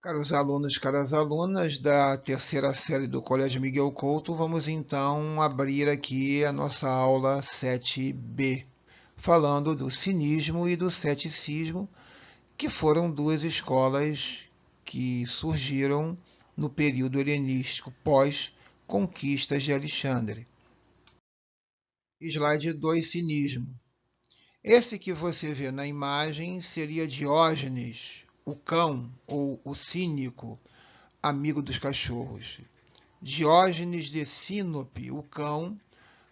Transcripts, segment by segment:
Caros alunos, caras alunas da terceira série do Colégio Miguel Couto, vamos então abrir aqui a nossa aula 7B, falando do cinismo e do ceticismo, que foram duas escolas que surgiram no período helenístico pós-conquistas de Alexandre. Slide 2, cinismo. Esse que você vê na imagem seria Diógenes, o cão ou o cínico, amigo dos cachorros. Diógenes de Sinope, o cão,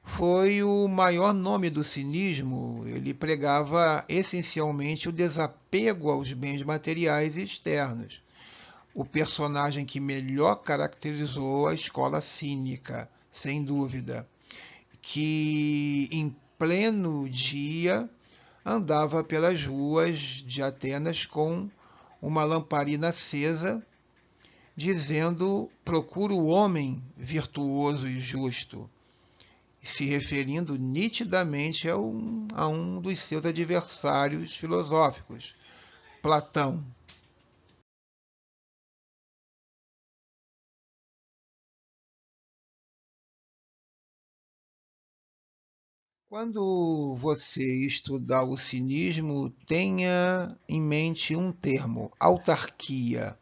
foi o maior nome do cinismo. Ele pregava essencialmente o desapego aos bens materiais e externos. O personagem que melhor caracterizou a escola cínica, sem dúvida, que em pleno dia andava pelas ruas de Atenas com uma lamparina acesa dizendo: procura o homem virtuoso e justo, se referindo nitidamente a um dos seus adversários filosóficos, Platão. Quando você estudar o cinismo, tenha em mente um termo, autarquia.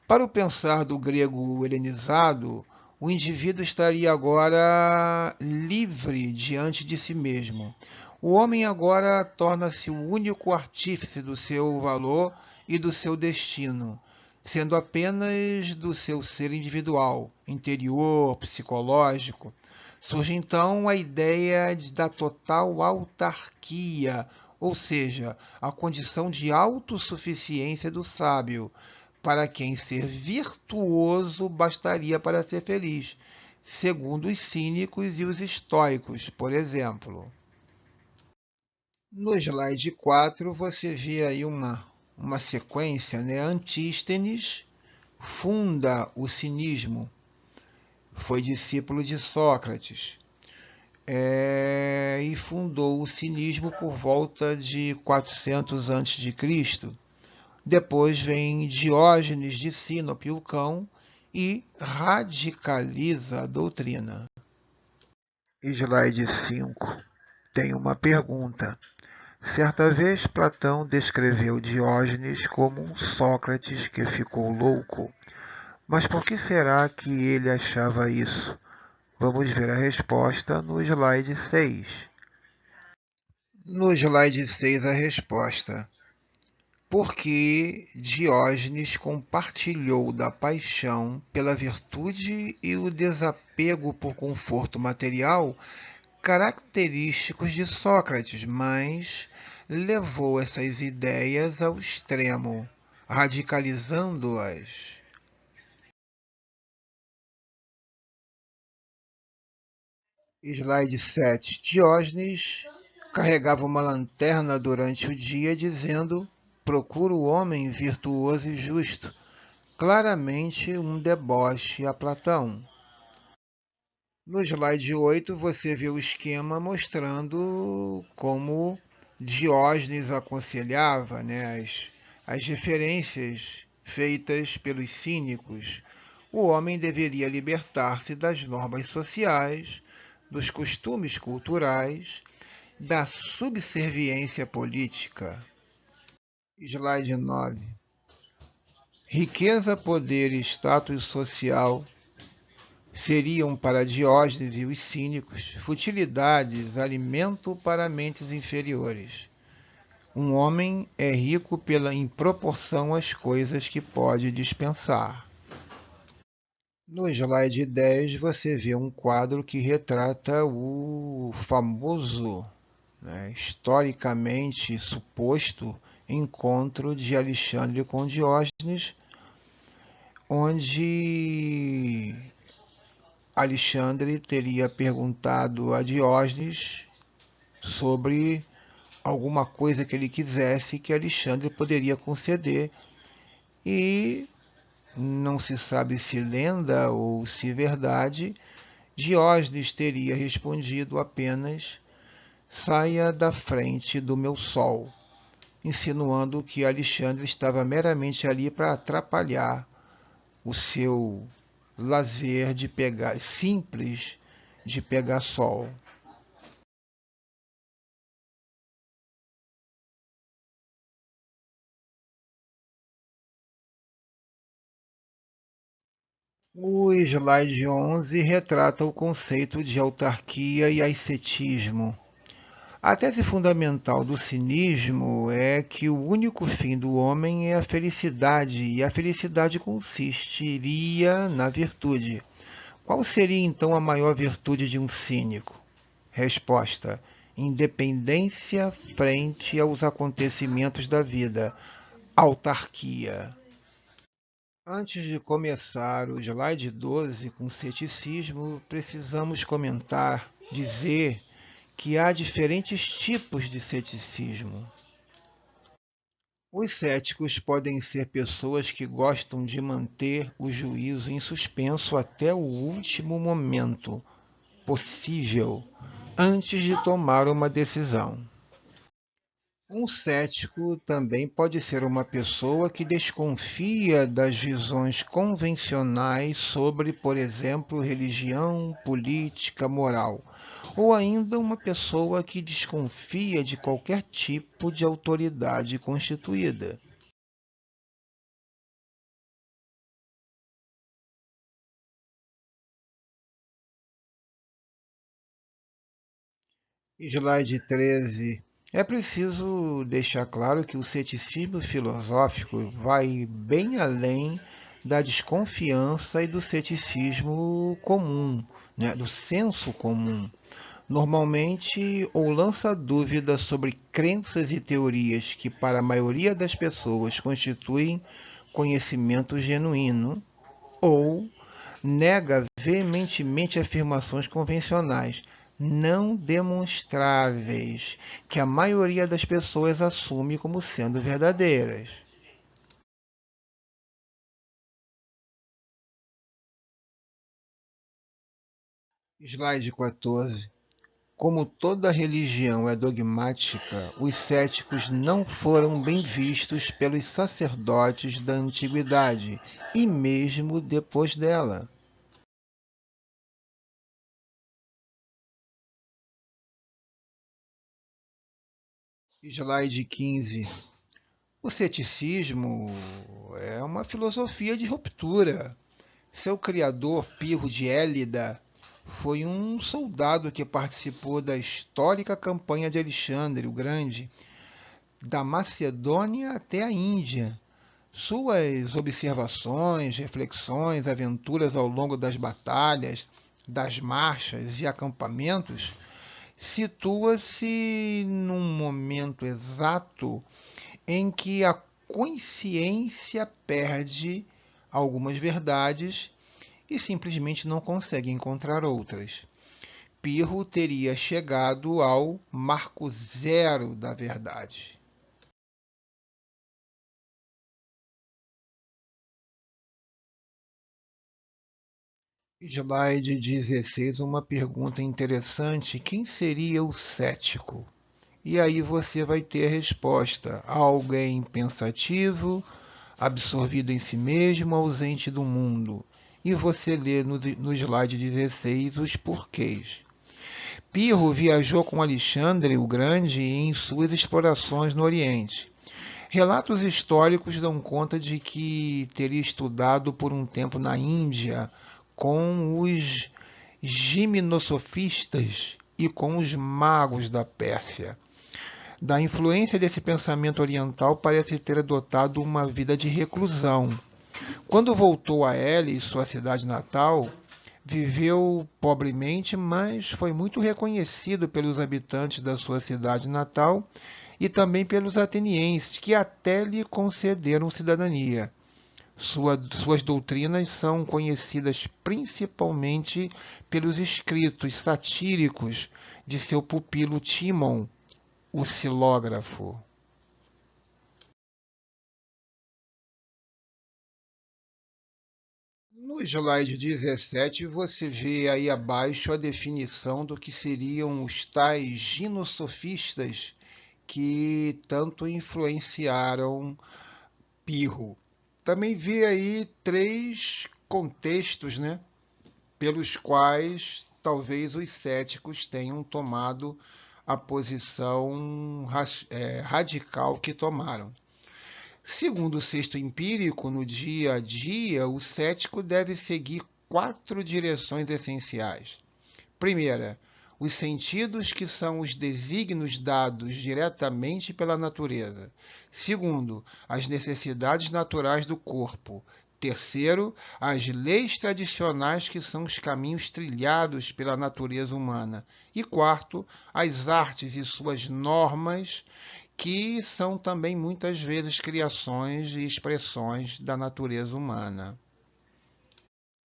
Para o pensar do grego helenizado, o indivíduo estaria agora livre diante de si mesmo. O homem agora torna-se o único artífice do seu valor e do seu destino, sendo apenas do seu ser individual, interior, psicológico. Surge então a ideia da total autarquia, ou seja, a condição de autossuficiência do sábio, para quem ser virtuoso bastaria para ser feliz, segundo os cínicos e os estoicos, por exemplo. No slide 4 você vê aí uma sequência, né? Antístenes funda o cinismo, foi discípulo de Sócrates, e fundou o cinismo por volta de 400 a.C. Depois vem Diógenes de Sinope, o cão, e radicaliza a doutrina. Slide 5 tem uma pergunta. Certa vez Platão descreveu Diógenes como um Sócrates que ficou louco. Mas por que será que ele achava isso? Vamos ver a resposta no slide 6. No slide 6 a resposta. Porque Diógenes compartilhou da paixão pela virtude e o desapego por conforto material característicos de Sócrates, mas levou essas ideias ao extremo, radicalizando-as. Slide 7. Diógenes carregava uma lanterna durante o dia, dizendo: procura o homem virtuoso e justo, claramente um deboche a Platão. No slide 8 você vê o esquema mostrando como Diógenes aconselhava, né, as referências feitas pelos cínicos. O homem deveria libertar-se das normas sociais, dos costumes culturais, da subserviência política. Slide 9. Riqueza, poder e status social seriam para Diógenes e os cínicos futilidades, alimento para mentes inferiores. Um homem é rico em proporção às coisas que pode dispensar. No slide 10 você vê um quadro que retrata o famoso, né, historicamente suposto encontro de Alexandre com Diógenes, onde Alexandre teria perguntado a Diógenes sobre alguma coisa que ele quisesse que Alexandre poderia conceder, e não se sabe se lenda ou se verdade, Diógenes teria respondido apenas: saia da frente do meu sol. insinuando que Alexandre estava meramente ali para atrapalhar o seu lazer de pegar simples de pegar sol. O slide 11 retrata o conceito de autarquia e ascetismo. A tese fundamental do cinismo é que o único fim do homem é a felicidade, e a felicidade consistiria na virtude. Qual seria então a maior virtude de um cínico? Resposta: independência frente aos acontecimentos da vida, autarquia. Antes de começar o slide 12 com ceticismo, precisamos dizer que há diferentes tipos de ceticismo. Os céticos podem ser pessoas que gostam de manter o juízo em suspenso até o último momento possível antes de tomar uma decisão. Um cético também pode ser uma pessoa que desconfia das visões convencionais sobre, por exemplo, religião, política, moral, ou ainda uma pessoa que desconfia de qualquer tipo de autoridade constituída. Slide 13. É preciso deixar claro que o ceticismo filosófico vai bem além da desconfiança e do ceticismo comum, né, do senso comum. Normalmente, ou lança dúvidas sobre crenças e teorias que, para a maioria das pessoas, constituem conhecimento genuíno, ou nega veementemente afirmações convencionais não demonstráveis que a maioria das pessoas assume como sendo verdadeiras. Slide 14. Como toda religião é dogmática, os céticos não foram bem vistos pelos sacerdotes da antiguidade e mesmo depois dela. Slide 15. O ceticismo é uma filosofia de ruptura. Seu criador, Pirro de Élida, foi um soldado que participou da histórica campanha de Alexandre o Grande, da Macedônia até a Índia. Suas observações, reflexões, aventuras ao longo das batalhas, das marchas e acampamentos situa-se num momento exato em que a consciência perde algumas verdades e simplesmente não consegue encontrar outras. Pirro teria chegado ao marco zero da verdade. Slide 16, uma pergunta interessante: quem seria o cético? E aí você vai ter a resposta: alguém pensativo, absorvido em si mesmo, ausente do mundo. E você lê no slide 16 os porquês. Pirro viajou com Alexandre o Grande em suas explorações no Oriente. Relatos históricos dão conta de que teria estudado por um tempo na Índia com os gimnosofistas e com os magos da Pérsia. Da influência desse pensamento oriental, parece ter adotado uma vida de reclusão. Quando voltou a Elis, sua cidade natal, viveu pobremente, mas foi muito reconhecido pelos habitantes da sua cidade natal e também pelos atenienses, que até lhe concederam cidadania. Suas doutrinas são conhecidas principalmente pelos escritos satíricos de seu pupilo Timon, o Silógrafo. No slide 17, você vê aí abaixo a definição do que seriam os tais ginosofistas, que tanto influenciaram Pirro. Também vi aí 3 contextos, né, pelos quais talvez os céticos tenham tomado a posição radical que tomaram. Segundo o texto empírico, no dia a dia, o cético deve seguir 4 direções essenciais. Primeira, os sentidos, que são os desígnios dados diretamente pela natureza. Segundo, as necessidades naturais do corpo. Terceiro, as leis tradicionais, que são os caminhos trilhados pela natureza humana. E quarto, as artes e suas normas, que são também muitas vezes criações e expressões da natureza humana.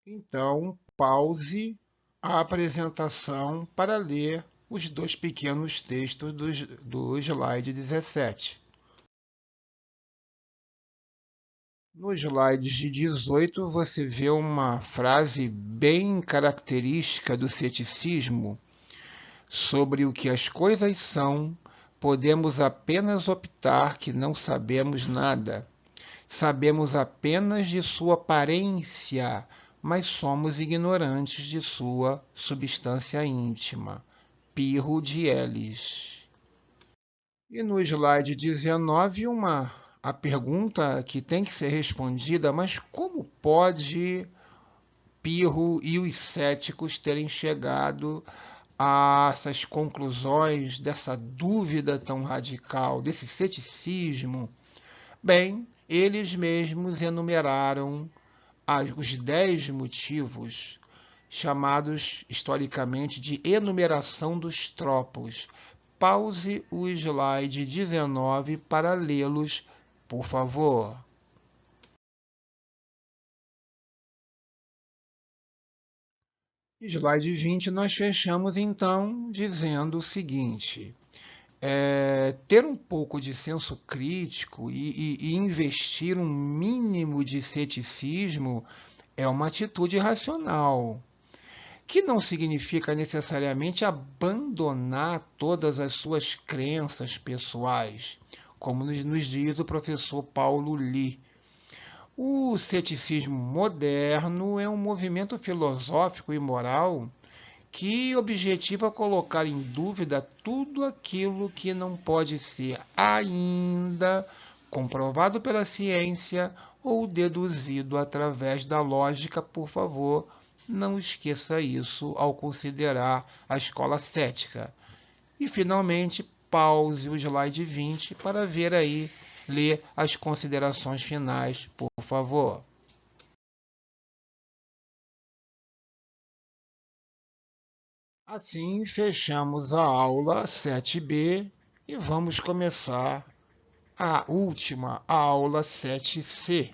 Então, pause a apresentação para ler os 2 pequenos textos do slide 17. No slide de 18, você vê uma frase bem característica do ceticismo sobre o que as coisas são. Podemos apenas optar que não sabemos nada. Sabemos apenas de sua aparência, mas somos ignorantes de sua substância íntima. Pirro de Elis. E no slide 19, a pergunta que tem que ser respondida, mas como pode Pirro e os céticos terem chegado a essas conclusões, dessa dúvida tão radical, desse ceticismo? Bem, eles mesmos enumeraram os 10 motivos, chamados historicamente de enumeração dos tropos. Pause o slide 19 para lê-los, por favor. Slide 20, nós fechamos então dizendo o seguinte: ter um pouco de senso crítico e investir um mínimo de ceticismo é uma atitude racional, que não significa necessariamente abandonar todas as suas crenças pessoais, como nos diz o professor Paulo Lee. O ceticismo moderno é um movimento filosófico e moral que objetiva colocar em dúvida tudo aquilo que não pode ser ainda comprovado pela ciência ou deduzido através da lógica. Por favor, não esqueça isso ao considerar a escola cética. E, finalmente, pause o slide 20 para ver aí, ler as considerações finais, por favor. Assim, fechamos a aula 7b e vamos começar a última, a aula 7c.